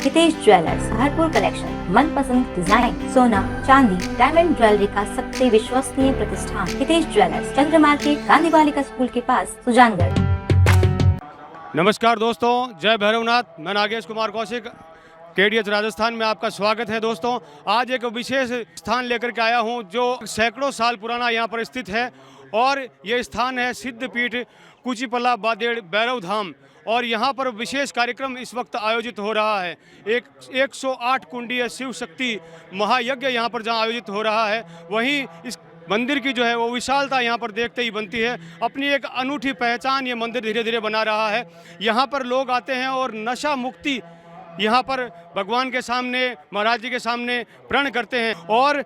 Hitesh jewellers, भरपूर collection, मनपसंद design, सोना, चांदी, डायमंड ज्वेलरी का सबसे विश्वसनीय प्रतिष्ठान हितेश ज्वेलर्स, चंद्र मार्केट, गांधी बालिका स्कूल के पास, सुजानगढ़। नमस्कार दोस्तों, जय भैरवनाथ। मैं नागेश कुमार कौशिक, केडीएच राजस्थान में आपका स्वागत है। दोस्तों, आज एक विशेष स्थान लेकर के आया हूं जो सैकड़ों साल पुराना यहां पर स्थित है और ये स्थान है सिद्धपीठ कुचिपल्ला बादेड़ भैरव धाम। और यहाँ पर विशेष कार्यक्रम इस वक्त आयोजित हो रहा है। 108 कुंडीय शिव शक्ति महायज्ञ यहाँ पर जहाँ आयोजित हो रहा है, वहीं इस मंदिर की जो है वो विशालता यहाँ पर देखते ही बनती है। अपनी एक अनूठी पहचान ये मंदिर धीरे धीरे बना रहा है। यहाँ पर लोग आते हैं और नशा मुक्ति यहाँ पर भगवान के सामने, महाराज जी के सामने प्रण करते हैं और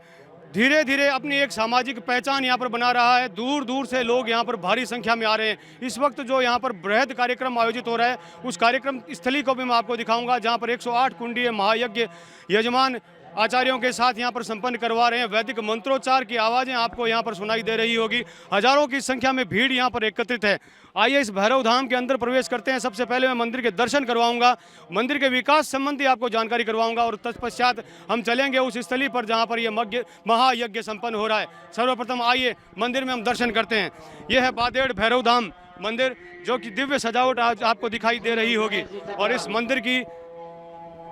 धीरे धीरे अपनी एक सामाजिक पहचान यहाँ पर बना रहा है। दूर दूर से लोग यहाँ पर भारी संख्या में आ रहे हैं। इस वक्त जो यहाँ पर बृहद कार्यक्रम आयोजित हो रहा है, उस कार्यक्रम स्थली को भी मैं आपको दिखाऊंगा, जहाँ पर 108 कुंडीय महायज्ञ यजमान आचार्यों के साथ यहाँ पर संपन्न करवा रहे हैं। वैदिक मंत्रोच्चार की आवाज़ें आपको यहाँ पर सुनाई दे रही होगी। हजारों की संख्या में भीड़ यहाँ पर एकत्रित है। आइए इस भैरव धाम के अंदर प्रवेश करते हैं। सबसे पहले मैं मंदिर के दर्शन करवाऊंगा, मंदिर के विकास संबंधी आपको जानकारी करवाऊंगा और तत्पश्चात हम चलेंगे उस स्थली पर जहाँ पर यह महायज्ञ संपन्न हो रहा है। सर्वप्रथम आइए मंदिर में हम दर्शन करते हैं। यह है बादेड़ भैरव धाम मंदिर, जो कि दिव्य सजावट आज आपको दिखाई दे रही होगी। और इस मंदिर की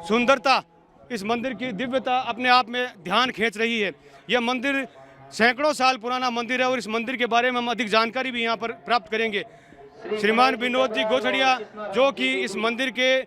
सुंदरता, इस मंदिर की दिव्यता अपने आप में ध्यान खींच रही है। यह मंदिर सैकड़ों साल पुराना मंदिर है और इस मंदिर के बारे में हम अधिक जानकारी भी यहाँ पर प्राप्त करेंगे। श्रीमान विनोद जी गोछड़िया, जो कि इस मंदिर के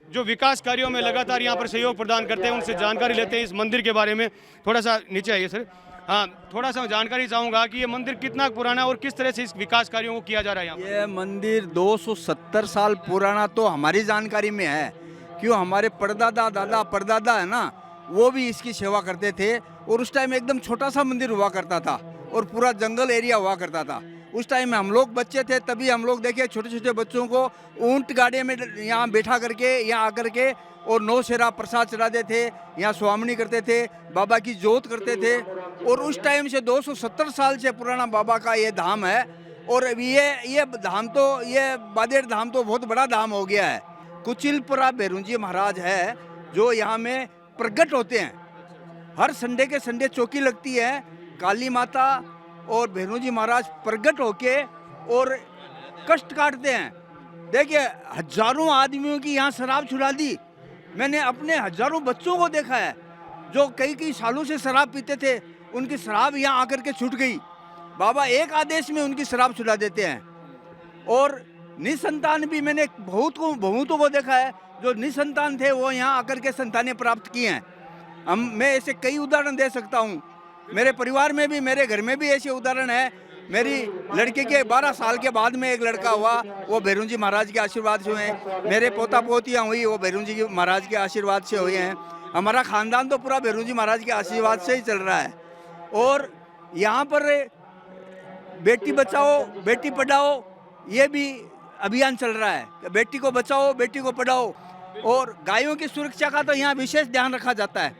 जो विकास कार्यों में लगातार यहाँ पर सहयोग प्रदान करते हैं, उनसे जानकारी लेते हैं इस मंदिर के बारे में। थोड़ा सा नीचे आइए सर। हाँ, थोड़ा सा जानकारी चाहूँगा कि ये मंदिर कितना पुराना है और किस तरह से इस विकास कार्यों को किया जा रहा है। ये मंदिर 270 साल पुराना तो हमारी जानकारी में है, क्यों हमारे परदादा दादा परदादा है ना, वो भी इसकी सेवा करते थे। और उस टाइम एकदम छोटा सा मंदिर हुआ करता था और पूरा जंगल एरिया हुआ करता था। उस टाइम में हम लोग बच्चे थे, तभी हम लोग देखे छोटे छोटे बच्चों को ऊंट गाड़ी में यहाँ बैठा करके यहाँ आकर के और 9 सेरा प्रसाद चढ़ाते थे, यहाँ स्वामनी करते थे, बाबा की जोत करते थे। और उस टाइम से 270 साल से पुराना बाबा का ये धाम है। और ये धाम तो, ये बादेड़ धाम तो बहुत बड़ा धाम हो गया है। कुचिलपुरा भैरूजी महाराज है जो यहाँ में प्रकट होते हैं। हर संडे के संडे चौकी लगती है, काली माता और भैरूजी महाराज प्रकट होके और कष्ट काटते हैं। देखिए, हजारों आदमियों की यहाँ शराब छुड़ा दी। मैंने अपने हजारों बच्चों को देखा है जो कई सालों से शराब पीते थे, उनकी शराब यहाँ आकर के छूट गई। बाबा एक आदेश में उनकी शराब छुड़ा देते हैं। और निसंतान भी मैंने बहुतों को देखा है जो निसंतान थे, वो यहाँ आकर के संतानें प्राप्त की हैं। मैं ऐसे कई उदाहरण दे सकता हूँ। मेरे परिवार में भी, मेरे घर में भी ऐसे उदाहरण है। मेरी लड़के के 12 साल के बाद में एक लड़का हुआ, वो भैरूजी महाराज के आशीर्वाद से हुए हैं। मेरे पोता पोतियाँ हुई, वो भैरूजी महाराज के आशीर्वाद से हुए हैं। हमारा खानदान तो पूरा भैरूजी महाराज के आशीर्वाद से ही चल रहा है। और यहाँ पर बेटी बचाओ बेटी पढ़ाओ, ये भी अभियान चल रहा है। बेटी को बचाओ बेटी को पढ़ाओ। और गायों की सुरक्षा का तो यहाँ विशेष ध्यान रखा जाता है।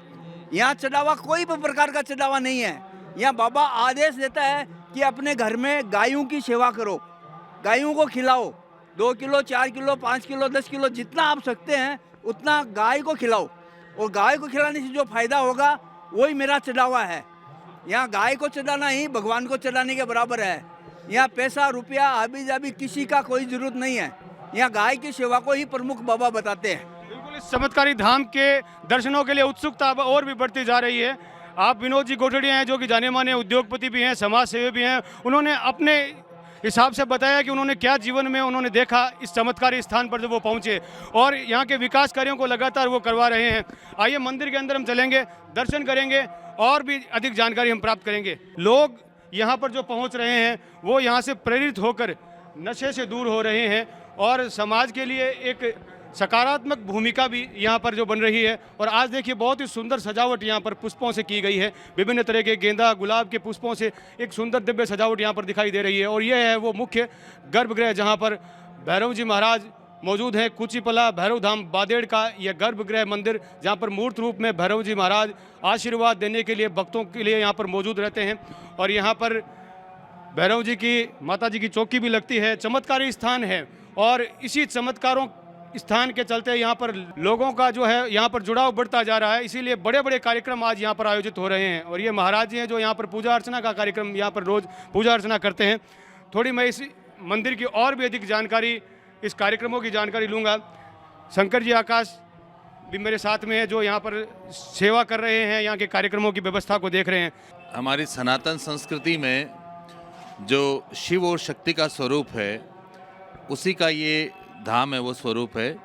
यहाँ चढ़ावा कोई भी प्रकार का चढ़ावा नहीं है। यहाँ बाबा आदेश देता है कि अपने घर में गायों की सेवा करो, गायों को खिलाओ। 2 किलो 4 किलो 5 किलो 10 किलो जितना आप सकते हैं उतना गाय को खिलाओ। और गाय को खिलाने से जो फायदा होगा वही मेरा चढ़ावा है। यहाँ गाय को चढ़ाना ही भगवान को चढ़ाने के बराबर है। यहाँ पैसा रुपया हाबी जाबी किसी का कोई जरूरत नहीं है। यहाँ गाय की सेवा को ही प्रमुख बाबा बताते हैं। बिल्कुल, इस चमत्कारी धाम के दर्शनों के लिए उत्सुकता अब और भी बढ़ती जा रही है। आप विनोद जी गोठड़िया हैं, जो कि जाने माने उद्योगपति भी हैं, समाज सेवी भी हैं। उन्होंने अपने हिसाब से बताया कि उन्होंने क्या जीवन में उन्होंने देखा इस चमत्कारी स्थान पर जब वो पहुंचे, और यहाँ के विकास कार्यों को लगातार वो करवा रहे हैं। आइए मंदिर के अंदर हम चलेंगे, दर्शन करेंगे और भी अधिक जानकारी हम प्राप्त करेंगे। लोग यहाँ पर जो पहुँच रहे हैं वो यहाँ से प्रेरित होकर नशे से दूर हो रहे हैं और समाज के लिए एक सकारात्मक भूमिका भी यहाँ पर जो बन रही है। और आज देखिए, बहुत ही सुंदर सजावट यहाँ पर पुष्पों से की गई है। विभिन्न तरह के गेंदा गुलाब के पुष्पों से एक सुंदर दिव्य सजावट यहाँ पर दिखाई दे रही है। और यह है वो मुख्य गर्भगृह जहाँ पर भैरव जी महाराज मौजूद है। कुचिपल्ला भैरव धाम बादेड़ का यह गर्भगृह मंदिर, जहाँ पर मूर्त रूप में भैरव जी महाराज आशीर्वाद देने के लिए भक्तों के लिए यहाँ पर मौजूद रहते हैं। और यहाँ पर भैरव जी की, माता जी की चौकी भी लगती है। चमत्कारी स्थान है और इसी चमत्कारों स्थान के चलते यहाँ पर लोगों का जो है यहाँ पर जुड़ाव बढ़ता जा रहा है, इसीलिए बड़े बड़े कार्यक्रम आज यहाँ पर आयोजित हो रहे हैं। और ये महाराज जी हैं जो यहाँ पर पूजा अर्चना का कार्यक्रम यहाँ पर रोज़ पूजा अर्चना करते हैं। थोड़ी मैं इस मंदिर की और भी अधिक जानकारी, इस कार्यक्रमों की जानकारी लूँगा। शंकर जी आकाश भी मेरे साथ में है जो यहाँ पर सेवा कर रहे हैं, यहाँ के कार्यक्रमों की व्यवस्था को देख रहे हैं। हमारी सनातन संस्कृति में जो शिव और शक्ति का स्वरूप है, उसी का ये धाम है, वो स्वरूप है।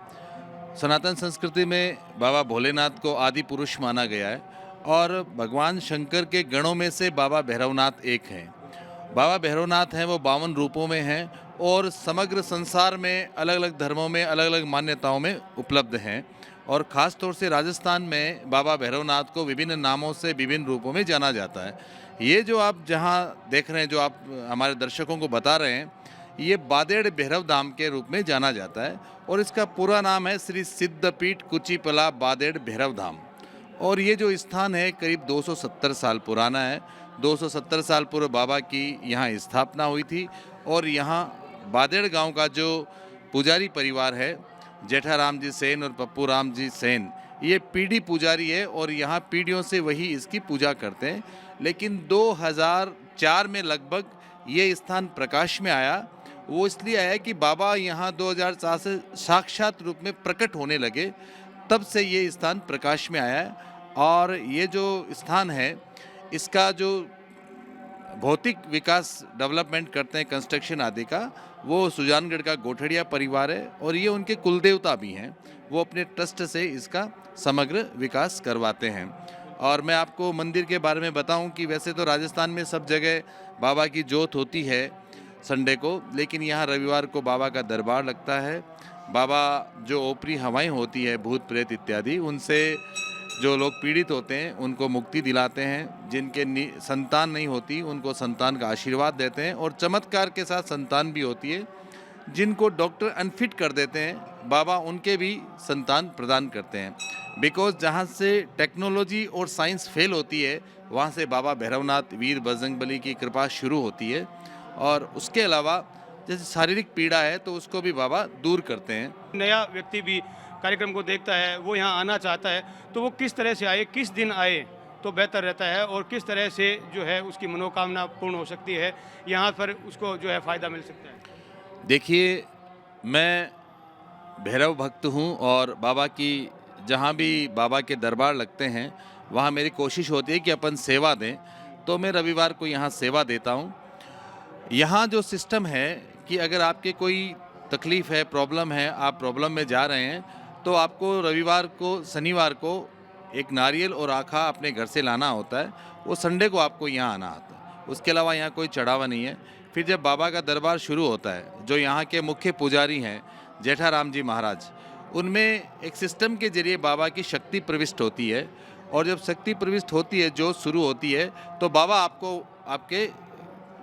सनातन संस्कृति में बाबा भोलेनाथ को आदि पुरुष माना गया है और भगवान शंकर के गणों में से बाबा भैरवनाथ एक हैं। बाबा भैरवनाथ हैं वो 52 रूपों में हैं और समग्र संसार में अलग अलग धर्मों में अलग अलग मान्यताओं में उपलब्ध हैं। और ख़ास तौर से राजस्थान में बाबा भैरवनाथ को विभिन्न नामों से विभिन्न रूपों में जाना जाता है। ये जो आप जहाँ देख रहे हैं, जो आप हमारे दर्शकों को बता रहे हैं, ये बादेड़ भैरव धाम के रूप में जाना जाता है और इसका पूरा नाम है श्री सिद्धपीठ कुचिपला बादेड़ भैरव धाम। और ये जो स्थान है करीब 270 साल पुराना है। 270 साल पूर्व बाबा की यहाँ स्थापना हुई थी और यहाँ बादेड़ गांव का जो पुजारी परिवार है, जेठाराम जी सेन और पप्पू राम जी सेन, ये पीढ़ी पुजारी है और यहाँ पीढ़ियों से वही इसकी पूजा करते हैं। लेकिन 2004 में लगभग ये स्थान प्रकाश में आया। वो इसलिए आया कि बाबा यहाँ 2004 से साक्षात रूप में प्रकट होने लगे, तब से ये स्थान प्रकाश में आया है। और ये जो स्थान है, इसका जो भौतिक विकास डेवलपमेंट करते हैं, कंस्ट्रक्शन आदि का, वो सुजानगढ़ का गोठड़िया परिवार है और ये उनके कुलदेवता भी हैं। वो अपने ट्रस्ट से इसका समग्र विकास करवाते हैं। और मैं आपको मंदिर के बारे में बताऊं कि वैसे तो राजस्थान में सब जगह बाबा की जोत होती है संडे को, लेकिन यहाँ रविवार को बाबा का दरबार लगता है। बाबा जो ओपरी हवाएं होती है, भूत प्रेत इत्यादि, उनसे जो लोग पीड़ित होते हैं उनको मुक्ति दिलाते हैं। जिनके संतान नहीं होती उनको संतान का आशीर्वाद देते हैं और चमत्कार के साथ संतान भी होती है। जिनको डॉक्टर अनफिट कर देते हैं, बाबा उनके भी संतान प्रदान करते हैं। बिकॉज जहाँ से टेक्नोलॉजी और साइंस फेल होती है, वहाँ से बाबा भैरवनाथ वीर बजरंगबली की कृपा शुरू होती है। और उसके अलावा जैसे शारीरिक पीड़ा है तो उसको भी बाबा दूर करते हैं। नया व्यक्ति भी कार्यक्रम को देखता है, वो यहाँ आना चाहता है, तो वो किस तरह से आए, किस दिन आए तो बेहतर रहता है और किस तरह से जो है उसकी मनोकामना पूर्ण हो सकती है, यहाँ पर उसको जो है फ़ायदा मिल सकता है। देखिए, मैं भैरव भक्त हूँ और बाबा की जहाँ भी बाबा के दरबार लगते हैं वहाँ मेरी कोशिश होती है कि अपन सेवा दें। तो मैं रविवार को यहाँ सेवा देता हूँ। यहाँ जो सिस्टम है कि अगर आपके कोई तकलीफ़ है, प्रॉब्लम है, आप प्रॉब्लम में जा रहे हैं, तो आपको रविवार को, शनिवार को एक नारियल और आखा अपने घर से लाना होता है। वो संडे को आपको यहाँ आना आता है। उसके अलावा यहाँ कोई चढ़ावा नहीं है। फिर जब बाबा का दरबार शुरू होता है, जो यहाँ के मुख्य पुजारी हैं जेठाराम जी महाराज, उनमें एक सिस्टम के जरिए बाबा की शक्ति प्रविष्ट होती है। और जब शक्ति प्रविष्ट होती है, जो शुरू होती है, तो बाबा आपको आपके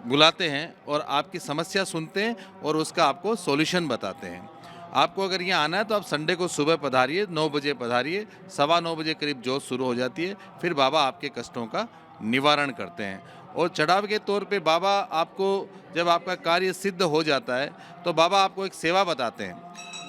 बुलाते हैं और आपकी समस्या सुनते हैं और उसका आपको सॉल्यूशन बताते हैं। आपको अगर यहाँ आना है तो आप संडे को सुबह पधारिए, 9 बजे पधारिए। 9:15 बजे करीब जोत शुरू हो जाती है। फिर बाबा आपके कष्टों का निवारण करते हैं। और चढ़ाव के तौर पे बाबा आपको, जब आपका कार्य सिद्ध हो जाता है, तो बाबा आपको एक सेवा बताते हैं।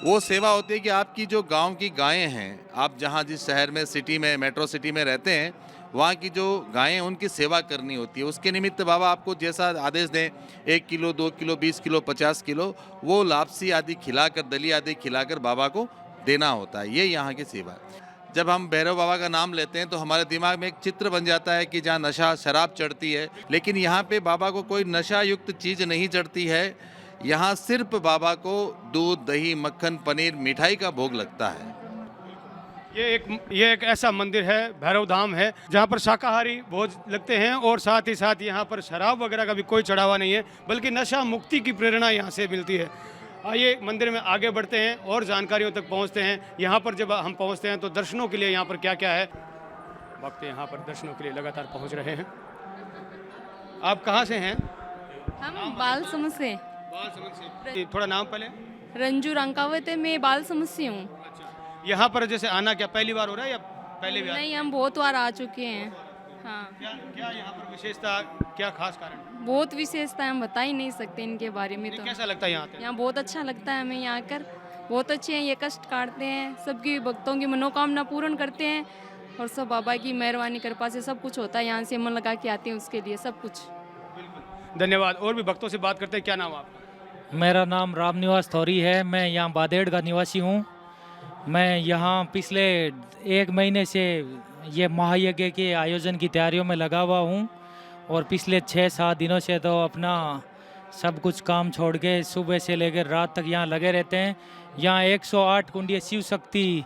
वो सेवा होती है कि आपकी जो गांव की गायें हैं, आप जहाँ जिस शहर में, सिटी में, मेट्रो सिटी में रहते हैं, वहाँ की जो गायें हैं उनकी सेवा करनी होती है। उसके निमित्त बाबा आपको जैसा आदेश दें, 1 किलो, 2 किलो, 20 किलो, 50 किलो, वो लापसी आदि खिलाकर, दली आदि खिलाकर बाबा को देना होता है। ये यहाँ की सेवा है। जब हम भैरव बाबा का नाम लेते हैं तो हमारे दिमाग में एक चित्र बन जाता है कि जहाँ नशा, शराब चढ़ती है, लेकिन यहाँ पे बाबा को कोई नशा युक्त चीज़ नहीं चढ़ती है। यहाँ सिर्फ बाबा को दूध, दही, मक्खन, पनीर, मिठाई का भोग लगता है। ये एक ऐसा मंदिर है, भैरव धाम है, जहाँ पर शाकाहारी भोज लगते हैं और साथ ही साथ यहाँ पर शराब वगैरह का भी कोई चढ़ावा नहीं है, बल्कि नशा मुक्ति की प्रेरणा यहाँ से मिलती है। आइए मंदिर में आगे बढ़ते हैं और जानकारियों तक पहुँचते हैं। यहाँ पर जब हम पहुँचते हैं तो दर्शनों के लिए यहाँ पर क्या क्या है, भक्त यहाँ पर दर्शनों के लिए लगातार पहुँच रहे हैं। आप कहाँ से हैं? हम बालसमंद से। थोड़ा नाम पहले। रंजू रंकावत है, मैं बालसमंद से हूँ। यहाँ पर जैसे आना क्या पहली बार हो रहा है या पहले भी? नहीं, हम बहुत बार आ चुके हैं। हाँ। क्या यहाँ पर विशेषता, क्या खास कारण? बहुत विशेषता है, हम बता ही नहीं सकते इनके बारे में। तो कैसा लगता है यहाँ? यहाँ बहुत अच्छा लगता है हमें यहाँ आकर। बहुत अच्छे हैं, ये कष्ट काटते हैं, सबकी भक्तों की मनोकामना पूर्ण करते हैं और सब बाबा की मेहरबानी कृपा से सब कुछ होता है। यहाँ से मन लगा के आते हैं उसके लिए सब कुछ। धन्यवाद। और भी भक्तों से बात करते हैं। क्या नाम है आपका? मेरा नाम रामनिवास थौरी है। मैं यहाँ बादेड़ का निवासी हूँ। मैं यहाँ पिछले 1 महीने से ये महायज्ञ के आयोजन की तैयारियों में लगा हुआ हूँ और पिछले 6-7 दिनों से तो अपना सब कुछ काम छोड़ के सुबह से लेकर रात तक यहाँ लगे रहते हैं। यहाँ 108 कुंडीय शिव शक्ति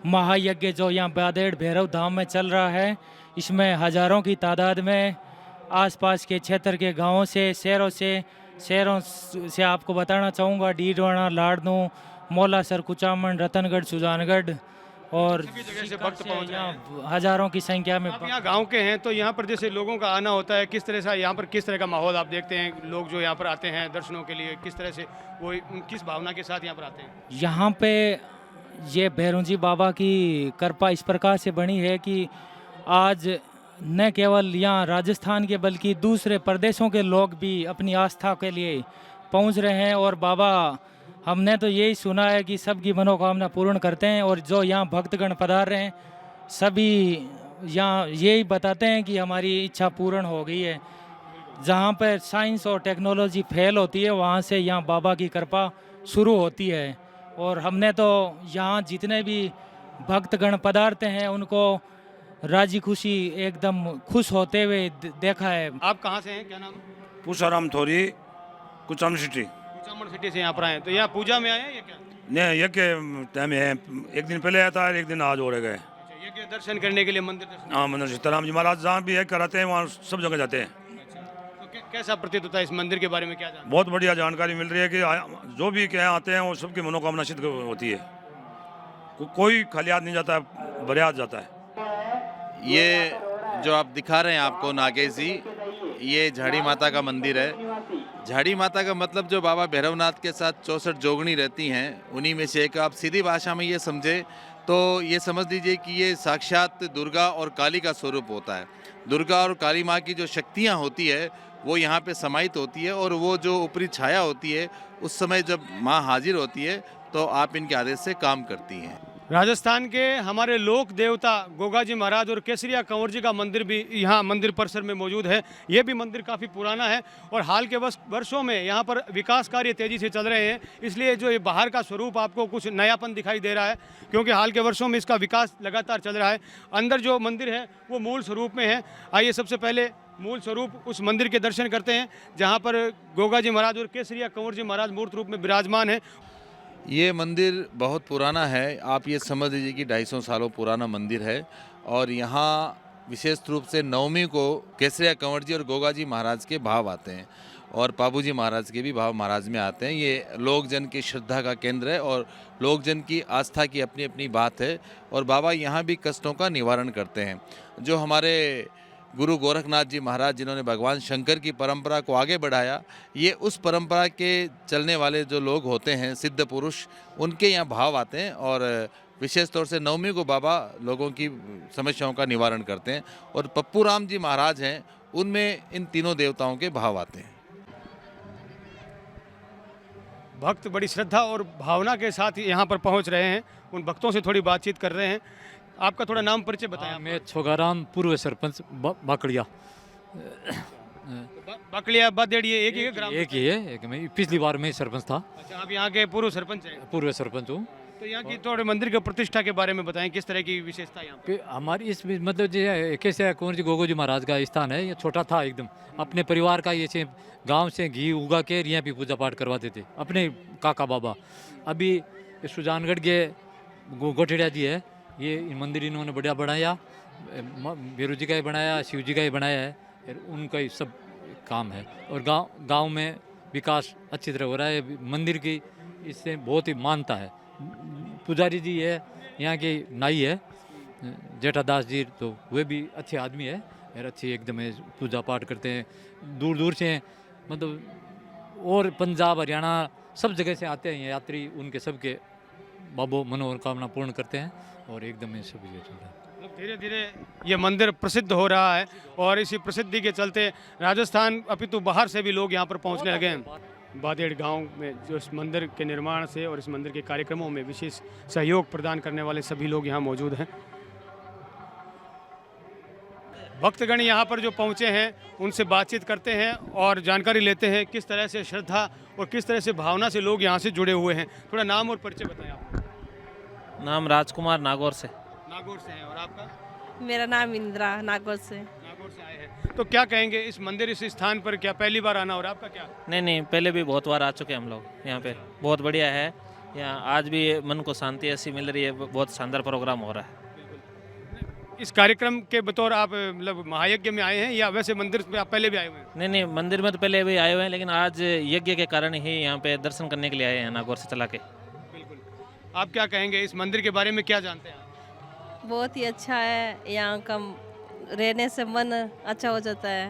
महायज्ञ जो यहाँ बादेड़ भैरव धाम में चल रहा है, इसमें हजारों की तादाद में आसपास के क्षेत्र के गांवों से, शहरों से आपको बताना चाहूँगा, डीडवाना, लाड़नू, मौलासर, कुचामन, रतनगढ़, सुजानगढ़ और सभी जगह से भक्त पहुंच रहे हैं। यहाँ हजारों की संख्या में। आप यहाँ गांव के हैं तो यहाँ पर जैसे लोगों का आना होता है, किस तरह से यहाँ पर किस तरह का माहौल आप देखते हैं? लोग जो यहाँ पर आते हैं दर्शनों के लिए, किस तरह से वो किस भावना के साथ यहाँ पर आते हैं? यहाँ पे ये भैरूजी बाबा की कृपा इस प्रकार से बनी है कि आज न केवल यहाँ राजस्थान के बल्कि दूसरे प्रदेशों के लोग भी अपनी आस्था के लिए पहुँच रहे हैं और बाबा, हमने तो यही सुना है कि सबकी मनोकामना पूर्ण करते हैं और जो यहाँ भक्तगण पधार रहे हैं सभी यहाँ यही बताते हैं कि हमारी इच्छा पूर्ण हो गई है। जहाँ पर साइंस और टेक्नोलॉजी फेल होती है वहाँ से यहाँ बाबा की कृपा शुरू होती है और हमने तो यहाँ जितने भी भक्तगण पधारते हैं उनको राजी खुशी एकदम खुश होते हुए देखा है। आप कहाँ से हैं? क्या नाम? पूसाराम थोरी, कुचामन सिटी। कुचामन सिटी से यहाँ पर आए, तो यहाँ पूजा में आए हैं या क्या? नहीं, ये के टाइम है, एक दिन पहले आया था, एक दिन आज हो गए। अच्छा, ये के दर्शन करने के लिए मंदिर दर्शन? हाँ, मंदिर सीताराम जी महाराज जहाँ भी है कराते हैं वहाँ सब जगह जाते हैं। तो कैसा प्रतीत होता है इस मंदिर के बारे में? क्या जानते हैं? बहुत बढ़िया जानकारी मिल रही है कि जो भी क्या आते हैं वो सबकी मनोकामना सिद्ध होती है। कोई खाली हाथ नहीं जाता है, भरे हाथ जाता है। ये जो आप दिखा रहे हैं आपको नागेश जी, ये झाड़ी माता का मंदिर है। झाड़ी माता का मतलब जो बाबा भैरवनाथ के साथ 64 जोगनी रहती हैं उन्हीं में से एक। आप सीधी भाषा में ये समझे तो ये समझ लीजिए कि ये साक्षात दुर्गा और काली का स्वरूप होता है। दुर्गा और काली माँ की जो शक्तियाँ होती है वो यहाँ पे समाहित होती है और वो जो ऊपरी छाया होती है उस समय जब माँ हाजिर होती है तो आप इनके आदेश से काम करती हैं। राजस्थान के हमारे लोक देवता गोगा जी महाराज और केसरिया कंवर जी का मंदिर भी यहाँ मंदिर परिसर में मौजूद है। ये भी मंदिर काफ़ी पुराना है और हाल के वर्षों में यहाँ पर विकास कार्य तेज़ी से चल रहे हैं, इसलिए जो ये बाहर का स्वरूप आपको कुछ नयापन दिखाई दे रहा है, क्योंकि हाल के वर्षों में इसका विकास लगातार चल रहा है। अंदर जो मंदिर है वो मूल स्वरूप में है। आइए सबसे पहले मूल स्वरूप उस मंदिर के दर्शन करते हैं जहाँ पर गोगा जी महाराज और केसरिया कंवर जी महाराज मूर्त रूप में विराजमान है। ये मंदिर बहुत पुराना है, आप ये समझ लीजिए कि 250 सालों पुराना मंदिर है और यहाँ विशेष रूप से नवमी को केसरिया कंवर जी और गोगा जी महाराज के भाव आते हैं और पाबू जी महाराज के भी भाव महाराज में आते हैं। ये लोकजन की श्रद्धा का केंद्र है और लोकजन की आस्था की अपनी अपनी बात है और बाबा यहाँ भी कष्टों का निवारण करते हैं। जो हमारे गुरु गोरखनाथ जी महाराज जिन्होंने भगवान शंकर की परंपरा को आगे बढ़ाया, ये उस परंपरा के चलने वाले जो लोग होते हैं सिद्ध पुरुष, उनके यहाँ भाव आते हैं और विशेष तौर से नवमी को बाबा लोगों की समस्याओं का निवारण करते हैं और पप्पू राम जी महाराज हैं उनमें इन तीनों देवताओं के भाव आते हैं। भक्त बड़ी श्रद्धा और भावना के साथ यहाँ पर पहुँच रहे हैं, उन भक्तों से थोड़ी बातचीत कर रहे हैं। आपका थोड़ा नाम परिचय बताएं। मैं छोगाराम पूर्व सरपंच बाकड़िया। बाकड़िया बादेड़ ये एक ही है ग्राम? एक ही है, एक मैं पिछली बार में सरपंच था। अच्छा, आप यहाँ के पूर्व सरपंच हैं? पूर्व सरपंच हूँ। तो यहाँ की थोड़े मंदिर की प्रतिष्ठा के बारे में बताएं, किस तरह की विशेषता यहाँ पे? हमारी इस मतलब जो कैसे कुंवर जी गोगो जी महाराज का स्थान है, ये छोटा था एकदम। अपने परिवार का ये गांव से घी उगा के यहाँ भी पूजा पाठ करवाते थे अपने काका बाबा। अभी सुजानगढ़ के गोठेड़िया जी है, ये मंदिर इन्होंने बढ़िया बनाया, भैरू जी का ही बनाया, शिव जी का ही बनाया है, उनका ही सब काम है और गांव में विकास अच्छी तरह हो रहा है। मंदिर की इससे बहुत ही मानता है। पुजारी जी है यहाँ के नाई है जेठादास जी, तो वे भी अच्छे आदमी है और अच्छी एकदम पूजा पाठ करते हैं। दूर दूर से मतलब और पंजाब हरियाणा सब जगह से आते हैं यात्री, उनके सबके बाबो मनोकामना पूर्ण करते हैं और एकदम सब धीरे धीरे ये मंदिर प्रसिद्ध हो रहा है और इसी प्रसिद्धि के चलते राजस्थान अपितु बाहर से भी लोग यहाँ पर पहुँचने लगे हैं। बादेड़ गांव में जो इस मंदिर के निर्माण से और इस मंदिर के कार्यक्रमों में विशेष सहयोग प्रदान करने वाले सभी लोग यहाँ मौजूद हैं। भक्तगण यहाँ पर जो पहुँचे हैं उनसे बातचीत करते हैं और जानकारी लेते हैं किस तरह से श्रद्धा और किस तरह से भावना से लोग यहाँ से जुड़े हुए हैं। थोड़ा नाम और परिचय बताएं आप। नाम राजकुमार नागौर से। नागौर से हैं और आपका? मेरा नाम इंदिरा, नागौर से। नागौर से आए हैं तो क्या कहेंगे इस मंदिर इस स्थान पर, क्या पहली बार आना और आपका क्या? नहीं, पहले भी बहुत बार आ चुके हैं हम लोग यहाँ पे। बहुत बढ़िया है यहाँ, आज भी मन को शांति ऐसी मिल रही है। बहुत शानदार प्रोग्राम हो रहा है। इस कार्यक्रम के बतौर आप मतलब महायज्ञ में आए हैं या वैसे मंदिर में आप पहले भी आए हुए हैं? नहीं, मंदिर में तो पहले भी आए हुए हैं, लेकिन आज यज्ञ के कारण ही यहाँ पे दर्शन करने के लिए आए हैं नागौर से चला के। बिल्कुल। आप क्या कहेंगे इस मंदिर के बारे में, क्या जानते हैं आप? बहुत ही अच्छा है, यहाँ का रहने से मन अच्छा हो जाता है।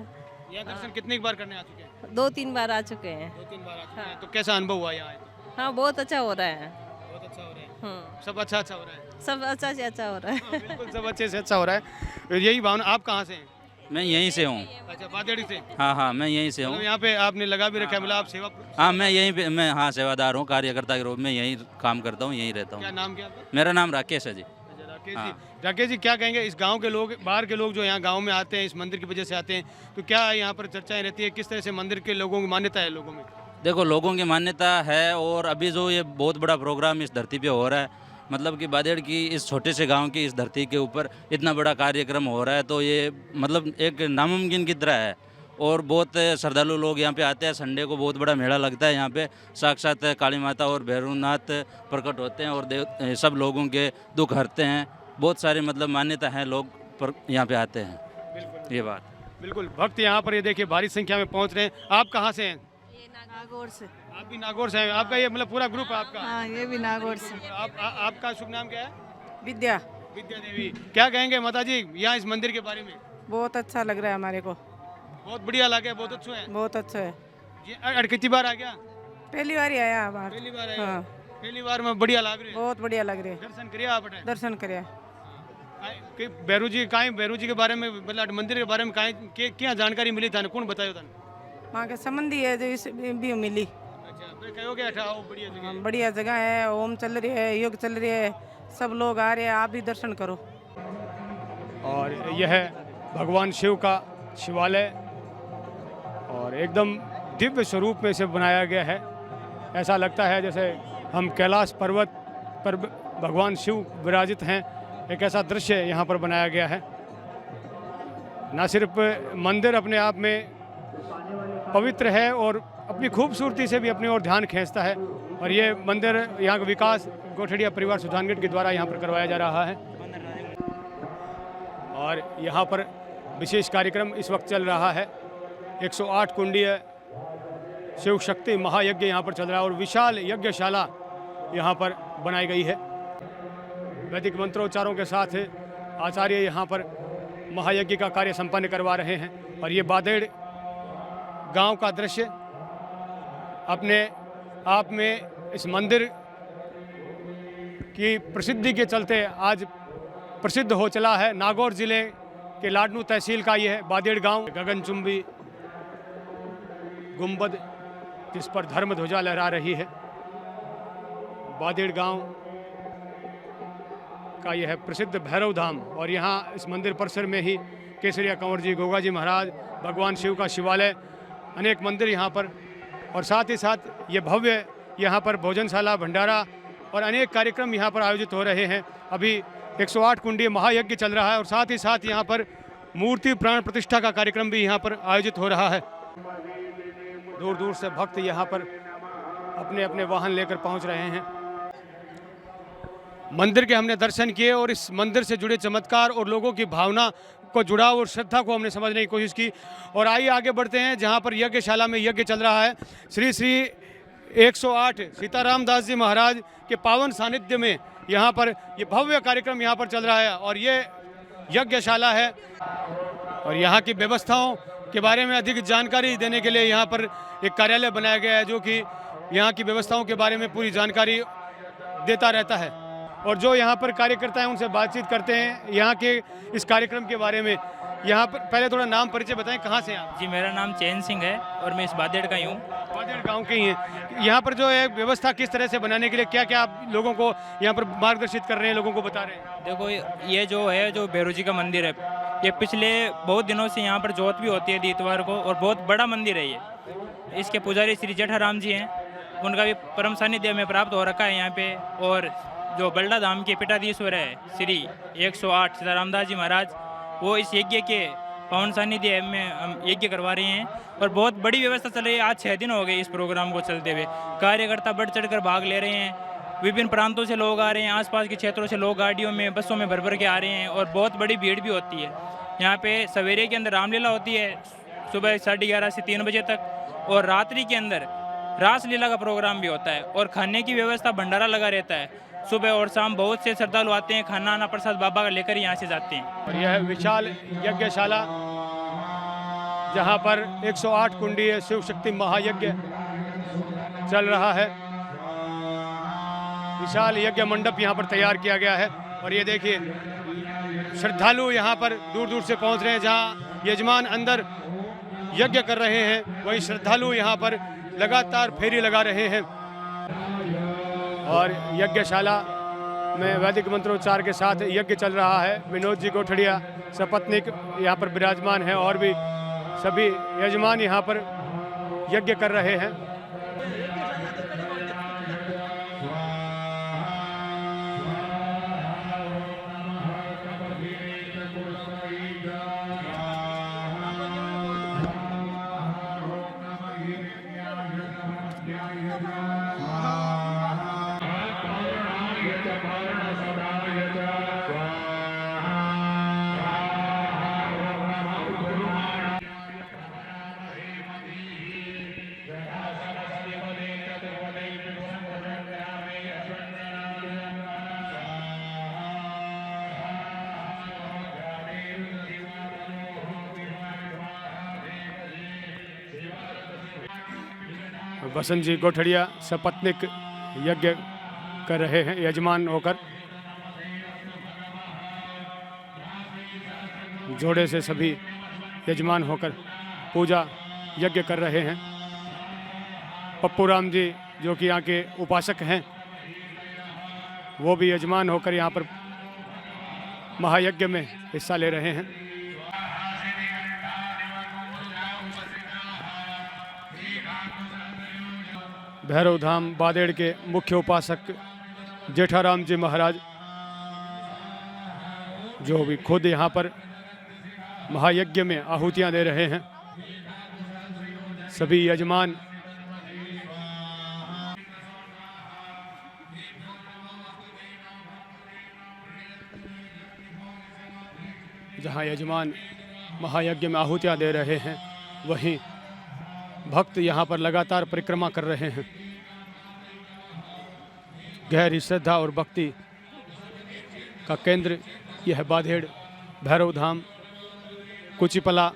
यहाँ दर्शन कितनी बार करने आ चुके हैं? 2-3 बार आ चुके हैं। 2-3 बार आ चुके हैं। हाँ। तो कैसा अनुभव हुआ यहाँ? हाँ, बहुत अच्छा हो रहा है। बहुत अच्छा हो रहा है। हाँ, सब अच्छा हो रहा है। सब अच्छा से अच्छा हो रहा है। बिल्कुल, सब अच्छे से अच्छा हो रहा है। यही भावना। आप कहाँ से हैं? मैं यहीं से हूँ। अच्छा, बादेड़ी से। हाँ, मैं यहीं से हूँ। मतलब यहाँ पे आपने लगा भी रखा है, मतलब आप सेवा? हाँ, मैं यहीं पे, मैं हाँ सेवादार हूँ, कार्यकर्ता के रूप में यहीं काम करता हूँ, यहीं रहता क्या हूँ। नाम क्या आपका? मेरा नाम राकेश है जी। अच्छा, राकेश हाँ। जी। राकेश जी, क्या कहेंगे इस गांव के लोग, बाहर के लोग जो यहाँ गांव में आते हैं इस मंदिर की वजह से आते हैं, तो क्या यहाँ पर चर्चाएं रहती है, किस तरह से मंदिर के लोगों की मान्यता है लोगों में? देखो, लोगों की मान्यता है और अभी जो ये बहुत बड़ा प्रोग्राम इस धरती पे हो रहा है, मतलब कि बादेड़ की इस छोटे से गांव की इस धरती के ऊपर इतना बड़ा कार्यक्रम हो रहा है, तो ये मतलब एक नामुमकिन की तरह है। और बहुत श्रद्धालु लोग यहाँ पे आते हैं। संडे को बहुत बड़ा मेला लगता है यहाँ पे, साक्षात काली माता और भैरवनाथ प्रकट होते हैं और सब लोगों के दुख हरते हैं। बहुत सारी मतलब मान्यता है, लोग पर यहाँ पे आते हैं। ये बात बिल्कुल। भक्त यहाँ पर ये देखिए भारी संख्या में पहुँच रहे हैं। आप कहाँ से हैं? नागौर से। आप भी नागौर से हैं? आपका ये मतलब पूरा ग्रुप है आपका? हाँ, ये भी नागौर से। आपका शुभ नाम क्या है? विद्या। विद्या देवी। क्या कहेंगे माता जी यहाँ इस मंदिर के बारे में? बहुत अच्छा लग रहा है हमारे को। बहुत बढ़िया लगे, बहुत अच्छे हैं। बहुत अच्छा है। ये कितनी बार आ गया? पहली बार ही आया बाहर। पहली बार आए? हाँ। पहली बार में बढ़िया लग रही है। बहुत बढ़िया लग रही है। दर्शन करिए आप? दर्शन करे। बैरू जी के बारे में, मतलब मंदिर के बारे में क्या जानकारी मिली था, कौन बतायो था? वहाँ के संबंधी है जो इस भी मिली। अच्छा, फिर कहो कि अच्छा बढ़िया जगह है। बढ़िया जगह है, ओम चल रही है, योग चल रही है, सब लोग आ रहे हैं, आप भी दर्शन करो। और यह है भगवान शिव का शिवालय और एकदम दिव्य स्वरूप में इसे बनाया गया है। ऐसा लगता है जैसे हम कैलाश पर्वत पर भगवान शिव विराजित हैं। एक ऐसा दृश्य यहाँ पर बनाया गया है। न सिर्फ मंदिर अपने आप में पवित्र है और अपनी खूबसूरती से भी अपनी ओर ध्यान खींचता है। और ये मंदिर यहाँ का विकास गोठड़िया परिवार सुधानगढ़ के द्वारा यहाँ पर करवाया जा रहा है। और यहाँ पर विशेष कार्यक्रम इस वक्त चल रहा है। 108 कुंडीय शिव शक्ति महायज्ञ यहाँ पर चल रहा है और विशाल यज्ञशाला यहाँ पर बनाई गई है। वैदिक मंत्रोच्चारों के साथ आचार्य यहाँ पर महायज्ञ का कार्य संपन्न करवा रहे हैं। और ये बादेड़ गांव का दृश्य अपने आप में इस मंदिर की प्रसिद्धि के चलते आज प्रसिद्ध हो चला है। नागौर जिले के लाडनू तहसील का यह बादेड़ गांव, गगनचुंबी गुंबद जिस पर धर्म ध्वजा लहरा रही है, बादेड़ गांव का यह प्रसिद्ध भैरव धाम। और यहाँ इस मंदिर परिसर में ही केसरिया कंवर जी, गोगा जी महाराज, भगवान शिव का शिवालय, अनेक मंदिर यहाँ पर, और साथ ही साथ ये भव्य यहाँ पर भोजनशाला, भंडारा और अनेक कार्यक्रम यहाँ पर आयोजित हो रहे हैं। अभी 108 कुंडीय महायज्ञ चल रहा है और साथ ही साथ यहाँ पर मूर्ति प्राण प्रतिष्ठा का कार्यक्रम भी यहाँ पर आयोजित हो रहा है। दूर दूर से भक्त यहाँ पर अपने अपने वाहन लेकर पहुँच रहे हैं। मंदिर के हमने दर्शन किए और इस मंदिर से जुड़े चमत्कार और लोगों की भावना को जुड़ाव और श्रद्धा को हमने समझने की कोशिश की। और आइए आगे बढ़ते हैं जहाँ पर यज्ञशाला में यज्ञ चल रहा है। श्री श्री 108 सीताराम दास जी महाराज के पावन सानिध्य में यहाँ पर ये भव्य कार्यक्रम यहाँ पर चल रहा है और ये यज्ञशाला है। और यहाँ की व्यवस्थाओं के बारे में अधिक जानकारी देने के लिए यहाँ पर एक कार्यालय बनाया गया है जो कि यहाँ की व्यवस्थाओं के बारे में पूरी जानकारी देता रहता है। और जो यहाँ पर कार्यकर्ता हैं उनसे बातचीत करते हैं यहाँ के इस कार्यक्रम के बारे में। यहाँ पर पहले थोड़ा नाम परिचय बताएं, कहाँ से हैं आप? जी, मेरा नाम चैन सिंह है और मैं इस बादेड़ का ही हूँ। बादेड़ गांव के ही हैं। यहाँ पर जो है व्यवस्था किस तरह से बनाने के लिए क्या क्या आप लोगों को यहाँ पर मार्गदर्शित कर रहे हैं, लोगों को बता रहे हैं? देखो ये जो है जो भैरव जी का मंदिर है, ये पिछले बहुत दिनों से यहाँ पर जोत भी होती है इतवार को, और बहुत बड़ा मंदिर है ये। इसके पुजारी श्री जेठाराम जी हैं, उनका भी परम सानिध्य हमें प्राप्त हो रखा है यहाँ पे। और जो बल्डा धाम के पीठाधीश्वर है श्री 108 सीतारामदास जी महाराज, वो इस यज्ञ के पावन सानिध्य में हम यज्ञ करवा रहे हैं। और बहुत बड़ी व्यवस्था चल रही है। आज 6 दिन हो गए इस प्रोग्राम को चलते हुए। कार्यकर्ता बढ़ चढ़ कर भाग ले रहे हैं। विभिन्न प्रांतों से लोग आ रहे हैं, आसपास के क्षेत्रों से लोग गाड़ियों में, बसों में भर भर के आ रहे हैं। और बहुत बड़ी भीड़ भी होती है यहाँ पे। सवेरे के अंदर रामलीला होती है सुबह 11:30 से 3 बजे तक, और रात्रि के अंदर रासलीला का प्रोग्राम भी होता है। और खाने की व्यवस्था भंडारा लगा रहता है। सुबह और शाम बहुत से श्रद्धालु आते हैं, खाना आना प्रसाद बाबा का लेकर यहाँ से जाते हैं। और यह विशाल यज्ञशाला जहाँ पर 108 कुंडीय शिव शक्ति महायज्ञ चल रहा है। विशाल यज्ञ मंडप यहाँ पर तैयार किया गया है। और ये देखिए श्रद्धालु यहाँ पर दूर दूर से पहुँच रहे हैं। जहाँ यजमान अंदर यज्ञ कर रहे हैं, वहीं श्रद्धालु यहाँ पर लगातार फेरी लगा रहे हैं। और यज्ञशाला में वैदिक मंत्रोच्चार के साथ यज्ञ चल रहा है। विनोद जी गोठड़िया सपत्नीक यहाँ पर विराजमान है, और भी सभी यजमान यहाँ पर यज्ञ कर रहे हैं। बसंत जी गोठड़िया सपत्निक यज्ञ कर रहे हैं यजमान होकर। जोड़े से सभी यजमान होकर पूजा यज्ञ कर रहे हैं। पप्पू राम जी जो कि यहाँ के उपासक हैं, वो भी यजमान होकर यहाँ पर महायज्ञ में हिस्सा ले रहे हैं। भैरव धाम बादेड़ के मुख्य उपासक जेठाराम जी महाराज, जो भी खुद यहाँ पर महायज्ञ में आहुतियाँ दे रहे हैं। सभी यजमान जहाँ यजमान महायज्ञ में आहुतियाँ दे रहे हैं, वहीं भक्त यहाँ पर लगातार परिक्रमा कर रहे हैं। गहरी श्रद्धा और भक्ति का केंद्र यह बादेड़ भैरव धाम, कुचिपला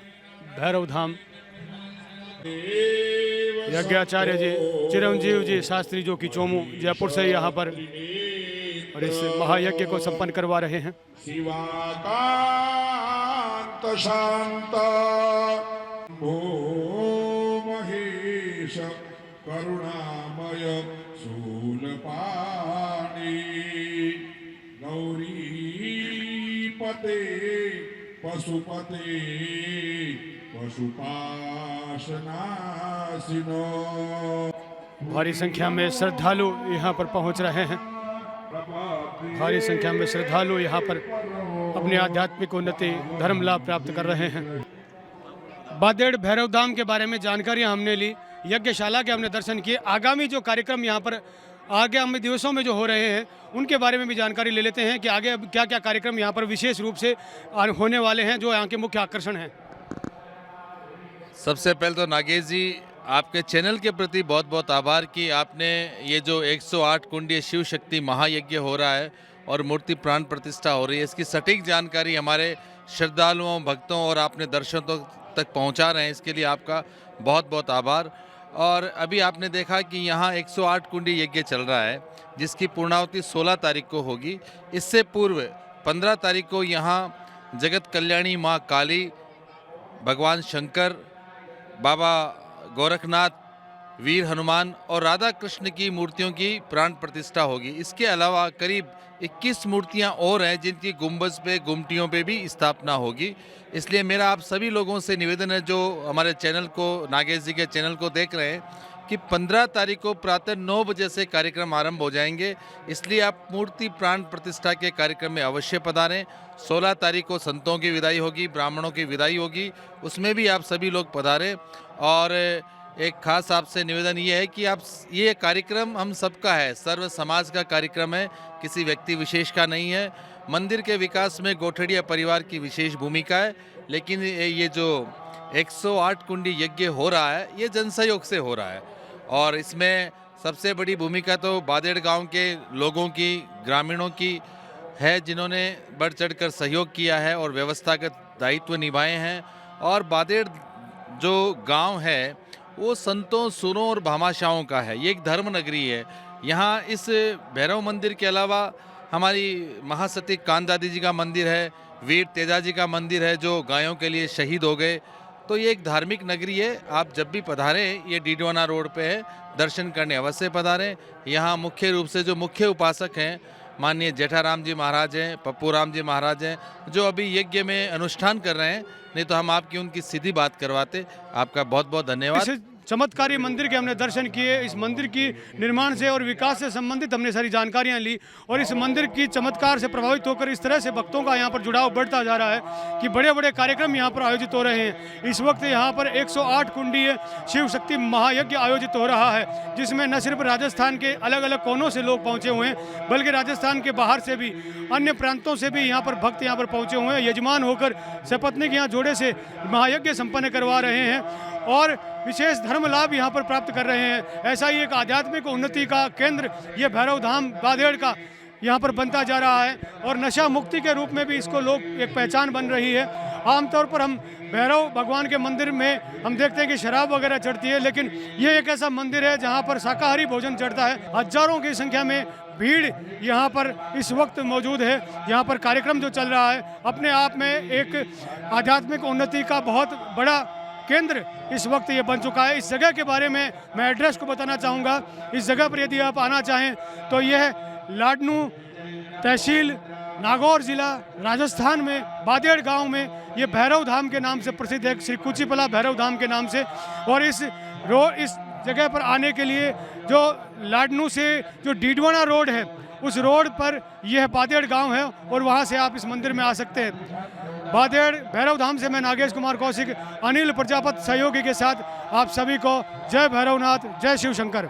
भैरव धाम। यज्ञाचार्य जी चिरंजीव जी शास्त्री जो कि चोमू जयपुर से यहाँ पर और इस महायज्ञ को संपन्न करवा रहे हैं। शिवाकांत शांत महेश करुणामय शूलपाणी गौरीपते पशुपते पशुपाशनाशिनो। भारी संख्या में श्रद्धालु यहाँ पर पहुँच रहे हैं। भारी संख्या में श्रद्धालु यहाँ पर अपनी आध्यात्मिक उन्नति धर्म लाभ प्राप्त कर रहे हैं। बादेड़ भैरव धाम के बारे में जानकारियाँ हमने ली, यज्ञशाला के हमने दर्शन किए। आगामी जो कार्यक्रम यहाँ पर आगामी दिवसों में जो हो रहे हैं उनके बारे में भी जानकारी ले लेते हैं कि आगे अब क्या क्या कार्यक्रम यहाँ पर विशेष रूप से होने वाले हैं, जो यहाँ के मुख्य आकर्षण हैं। सबसे पहले तो नागेश जी, आपके चैनल के प्रति बहुत बहुत आभार कि आपने ये जो 108 कुंडीय शिव शक्ति महायज्ञ हो रहा है और मूर्ति प्राण प्रतिष्ठा हो रही है, इसकी सटीक जानकारी हमारे श्रद्धालुओं, भक्तों और आपने दर्शकों तक पहुंचा रहे हैं, इसके लिए आपका बहुत बहुत आभार। और अभी आपने देखा कि यहाँ 108 कुंडी यज्ञ चल रहा है, जिसकी पूर्णाहुति 16 तारीख को होगी। इससे पूर्व 15 तारीख को यहाँ जगत कल्याणी माँ काली, भगवान शंकर, बाबा गोरखनाथ वीर हनुमान और राधा कृष्ण की मूर्तियों की प्राण प्रतिष्ठा होगी। इसके अलावा करीब 21 मूर्तियां और हैं जिनकी गुंबज पे, गुमटियों पे भी स्थापना होगी। इसलिए मेरा आप सभी लोगों से निवेदन है जो हमारे चैनल को, नागेश जी के चैनल को देख रहे हैं, कि 15 तारीख को प्रातः 9 बजे से कार्यक्रम आरंभ हो जाएंगे। इसलिए आप मूर्ति प्राण प्रतिष्ठा के कार्यक्रम में अवश्य पधारें। 16 तारीख को संतों की विदाई होगी, ब्राह्मणों की विदाई होगी, उसमें भी आप सभी लोग पधारें। और एक खास आपसे निवेदन ये है कि आप, ये कार्यक्रम हम सबका है, सर्व समाज का कार्यक्रम है, किसी व्यक्ति विशेष का नहीं है। मंदिर के विकास में गोठड़िया परिवार की विशेष भूमिका है, लेकिन ये जो 108 कुंडी यज्ञ हो रहा है ये जनसहयोग से हो रहा है। और इसमें सबसे बड़ी भूमिका तो बादेड़ गांव के लोगों की, ग्रामीणों की है, जिन्होंने बढ़ चढ़कर सहयोग किया है और व्यवस्थागत दायित्व निभाए हैं। और बादेड़ जो गांव है वो संतों, सुरों और भामाशाहों का है। ये एक धर्म नगरी है। यहाँ इस भैरव मंदिर के अलावा हमारी महासती कांदादी जी का मंदिर है, वीर तेजा जी का मंदिर है जो गायों के लिए शहीद हो गए। तो ये एक धार्मिक नगरी है। आप जब भी पधारें, ये डीडवाना रोड पे है, दर्शन करने अवश्य पधारें। यहाँ मुख्य रूप से जो मुख्य उपासक हैं माननीय जेठाराम जी महाराज हैं, पप्पू राम जी महाराज हैं, जो अभी यज्ञ में अनुष्ठान कर रहे हैं, नहीं तो हम आपकी उनकी सीधी बात करवाते। आपका बहुत बहुत धन्यवाद। चमत्कारी मंदिर के हमने दर्शन किए। इस मंदिर की निर्माण से और विकास से संबंधित हमने सारी जानकारियां ली और इस मंदिर की चमत्कार से प्रभावित होकर इस तरह से भक्तों का यहाँ पर जुड़ाव बढ़ता जा रहा है कि बड़े बड़े कार्यक्रम यहाँ पर आयोजित हो रहे हैं। इस वक्त यहाँ पर 108 कुंडीय शिव शक्ति महायज्ञ आयोजित हो रहा है, जिसमें न सिर्फ राजस्थान के अलग अलग कोनों से लोग पहुँचे हुए हैं, बल्कि राजस्थान के बाहर से भी, अन्य प्रांतों से भी यहाँ पर भक्त यहाँ पर पहुँचे हुए हैं। यजमान होकर सपत्नीक यहाँ जोड़े से महायज्ञ संपन्न करवा रहे हैं और विशेष धर्म लाभ यहाँ पर प्राप्त कर रहे हैं। ऐसा ही एक आध्यात्मिक उन्नति का केंद्र ये भैरव धाम बादेड़ का यहाँ पर बनता जा रहा है और नशा मुक्ति के रूप में भी इसको लोग एक पहचान बन रही है। आमतौर पर हम भैरव भगवान के मंदिर में हम देखते हैं कि शराब वगैरह चढ़ती है, लेकिन ये एक ऐसा मंदिर है जहाँ पर शाकाहारी भोजन चढ़ता है। हजारों की संख्या में भीड़ यहाँ पर इस वक्त मौजूद है। यहाँ पर कार्यक्रम जो चल रहा है अपने आप में एक आध्यात्मिक उन्नति का बहुत बड़ा केंद्र इस वक्त ये बन चुका है। इस जगह के बारे में मैं एड्रेस को बताना चाहूँगा। इस जगह पर यदि आप आना चाहें तो यह लाडनू तहसील, नागौर जिला, राजस्थान में बादेड़ गांव में ये भैरव धाम के नाम से प्रसिद्ध है, श्री कुचीपला भैरव धाम के नाम से। और इस जगह पर आने के लिए जो लाडनू से जो डीडवाना रोड है, उस रोड पर यह बादेड़ गांव है और वहां से आप इस मंदिर में आ सकते हैं। बादेड़ भैरव धाम से मैं नागेश कुमार कौशिक, अनिल प्रजापत सहयोगी के साथ आप सभी को जय भैरवनाथ, जय शिव शंकर।